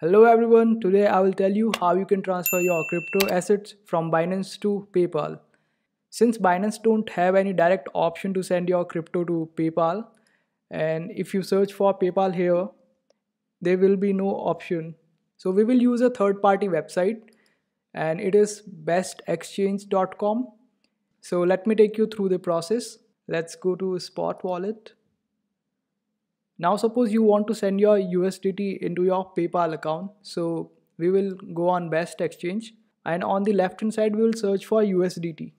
Hello everyone, today I will tell you how you can transfer your crypto assets from Binance to PayPal. Since Binance don't have any direct option to send your crypto to PayPal, and if you search for PayPal here, there will be no option. So we will use a third party website and it is bestexchange.com. So let me take you through the process. Let's go to Spot Wallet. Now suppose you want to send your USDT into your PayPal account. So we will go on Best Exchange and on the left hand side we will search for USDT.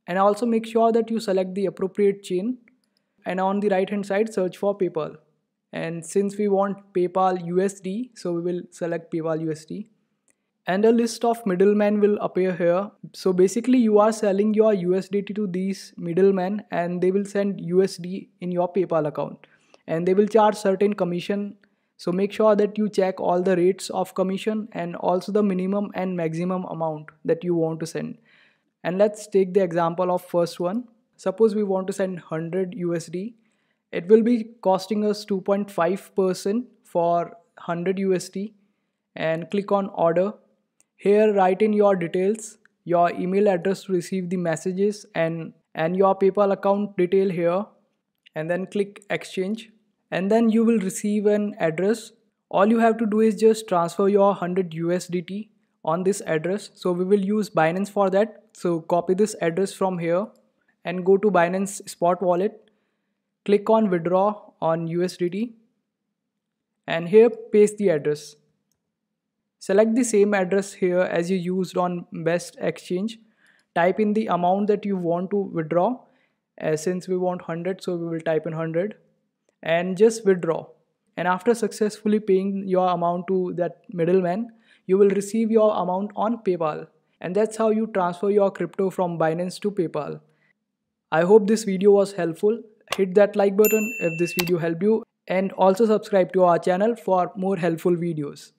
And also make sure that you select the appropriate chain, and on the right hand side search for PayPal. And since we want PayPal USD, so we will select PayPal USD. And a list of middlemen will appear here. So basically you are selling your USDT to these middlemen and they will send USD in your PayPal account and they will charge certain commission. So make sure that you check all the rates of commission and also the minimum and maximum amount that you want to send. And let's take the example of first one. Suppose we want to send 100 USD. It will be costing us 2.5% for 100 USD, and click on order. Here write in your details, your email address to receive the messages and your PayPal account detail here, and then click exchange, and then you will receive an address. All you have to do is just transfer your 100 USDT on this address. So we will use Binance for that. So copy this address from here and go to Binance Spot Wallet. Click on withdraw on USDT and here paste the address. Select the same address here as you used on Best Exchange. Type in the amount that you want to withdraw. Since we want 100, so we will type in 100 and just withdraw. And after successfully paying your amount to that middleman, you will receive your amount on PayPal. And that's how you transfer your crypto from Binance to PayPal. I hope this video was helpful. Hit that like button if this video helped you, and also subscribe to our channel for more helpful videos.